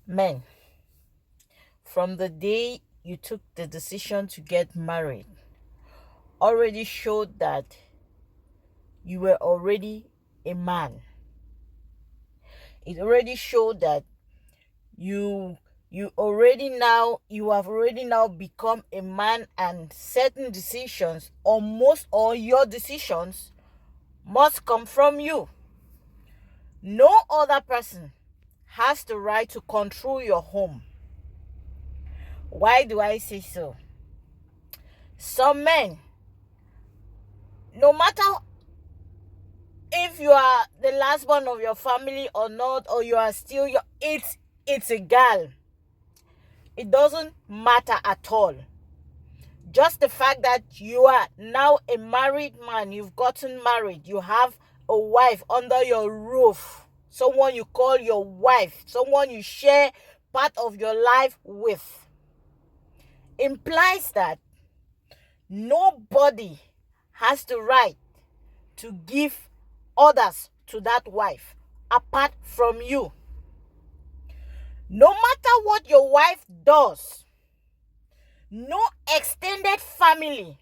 Men, from the day you took the decision to get married, already showed that you were already a man. It already showed that you you have already now become a man, and certain decisions, or most all your decisions, must come from you. No other person has the right to control your home. Why do I say so? Some men, no matter if you are the last one of your family or not, or you are still it's a girl. It doesn't matter at all. Just the fact that you are now a married man, you've gotten married, you have a wife under your roof, someone you call your wife, someone you share part of your life with, implies that nobody has the right to give orders to that wife apart from you. No matter what your wife does, no extended family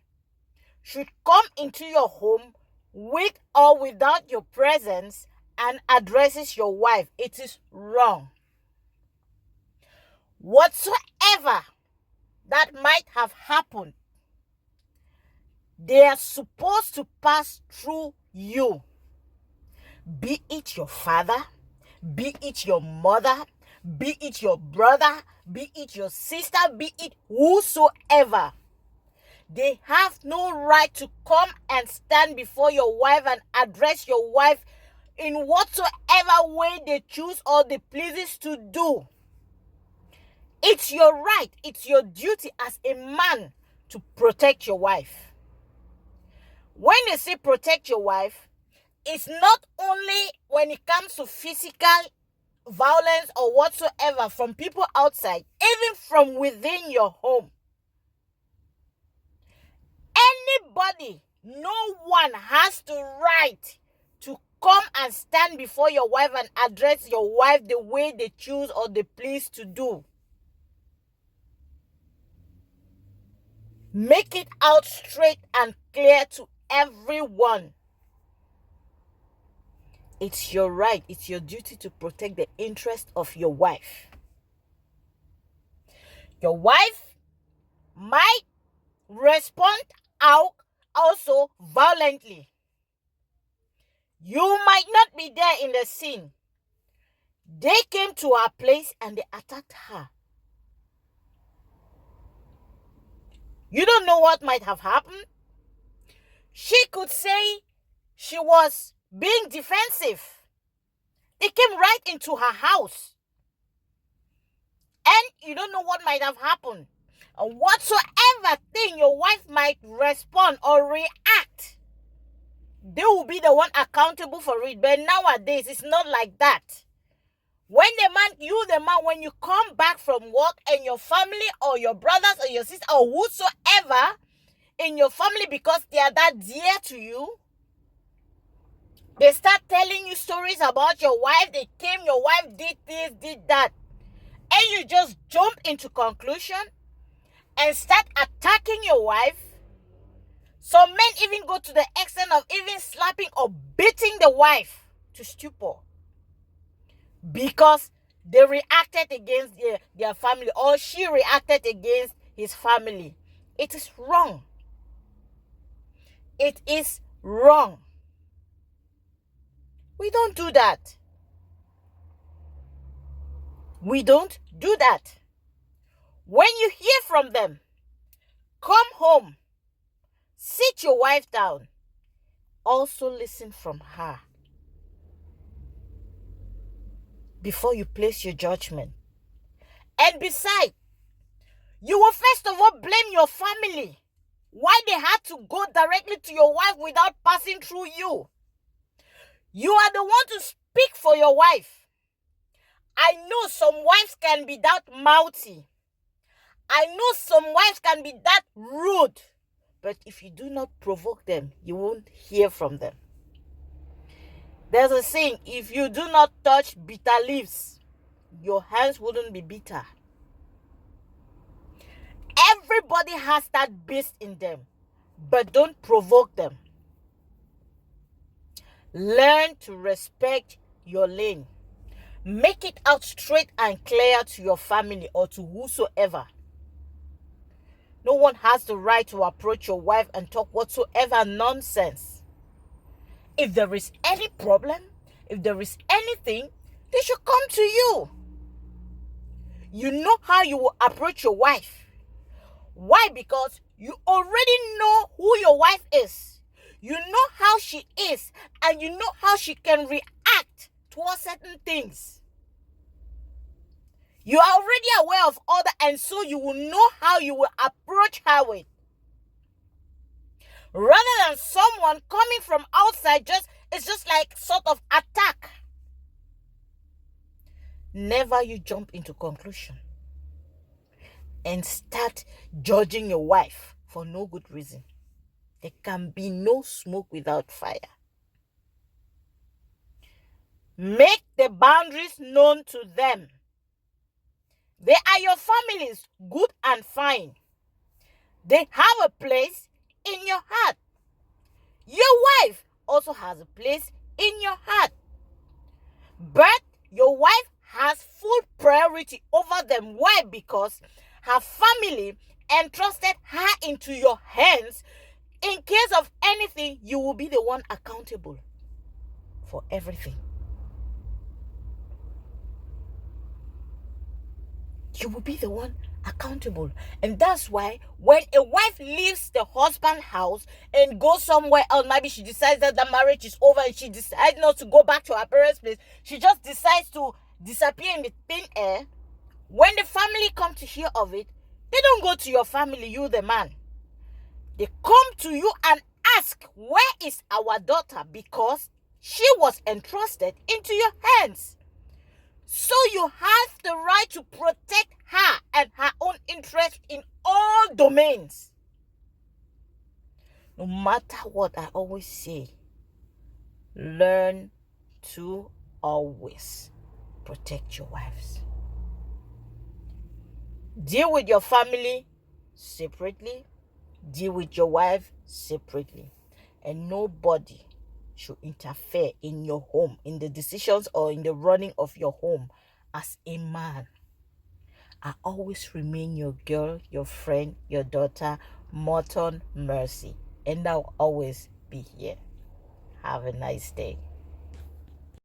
should come into your home with or without your presence and addresses your wife. It is wrong. Whatsoever that might have happened, they are supposed to pass through you. Be it your father, be it your mother, be it your brother, be it your sister, be it whosoever. They have no right to come and stand before your wife and address your wife in whatsoever way they choose or they pleases to do. It's your right, it's your duty as a man to protect your wife. When they say protect your wife, it's not only when it comes to physical violence or whatsoever from people outside, even from within your home. Anybody, no one has the right to come and stand before your wife and address your wife the way they choose or they please to do. Make it out straight and clear to everyone. It's your right, it's your duty to protect the interest of your wife. Your wife might respond out also violently. You might not be there in the scene. They came to her place and they attacked her. You don't know what might have happened. She could say she was being defensive. They came right into her house. And you don't know what might have happened. And whatsoever thing your wife might respond or react, they will be the one accountable for it. But nowadays, it's not like that. When when you come back from work and your family or your brothers or your sister or whosoever in your family, because they are that dear to you, they start telling you stories about your wife. They came, your wife did this, did that. And you just jump into conclusion and start attacking your wife. Some men even go to the extent of even slapping or beating the wife to stupor because they reacted against their family, or she reacted against his family. It is wrong. It is wrong. We don't do that. We don't do that. When you hear from them, come home, sit your wife down, also listen from her before you place your judgment. And besides, you will first of all blame your family. Why they had to go directly to your wife without passing through you? You are the one to speak for your wife. I know some wives can be that mouthy. I know some wives can be that rude. But if you do not provoke them, you won't hear from them. There's a saying, if you do not touch bitter leaves, your hands wouldn't be bitter. Everybody has that beast in them, but don't provoke them. Learn to respect your lane. Make it out straight and clear to your family or to whosoever. No one has the right to approach your wife and talk whatsoever nonsense. If there is any problem, if there is anything, they should come to you. You know how you will approach your wife. Why? Because you already know who your wife is. You know how she is, and you know how she can react towards certain things. You are already aware of all that, and so you will know how you will approach her with. Rather than someone coming from outside, it's just like sort of attack. Never you jump into conclusion and start judging your wife for no good reason. There can be no smoke without fire. Make the boundaries known to them. They are your families, good and fine. They have a place in your heart. Your wife also has a place in your heart. But your wife has full priority over them. Why? Because her family entrusted her into your hands. In case of anything, you will be the one accountable for everything. You will be the one accountable. And that's why when a wife leaves the husband's house and goes somewhere else, maybe she decides that the marriage is over and she decides not to go back to her parents' place, she just decides to disappear in the thin air. When the family come to hear of it, they don't go to your family, you the man. They come to you and ask, where is our daughter? Because she was entrusted into your hands. So you have the right to protect her and her own interest in all domains. No matter what, I always say, learn to always protect your wives. Deal with your family separately. Deal with your wife separately. And nobody should interfere in your home, in the decisions or in the running of your home as a man. I always remain your girl, your friend, your daughter, Morton Mercy. And I'll always be here. Have a nice day.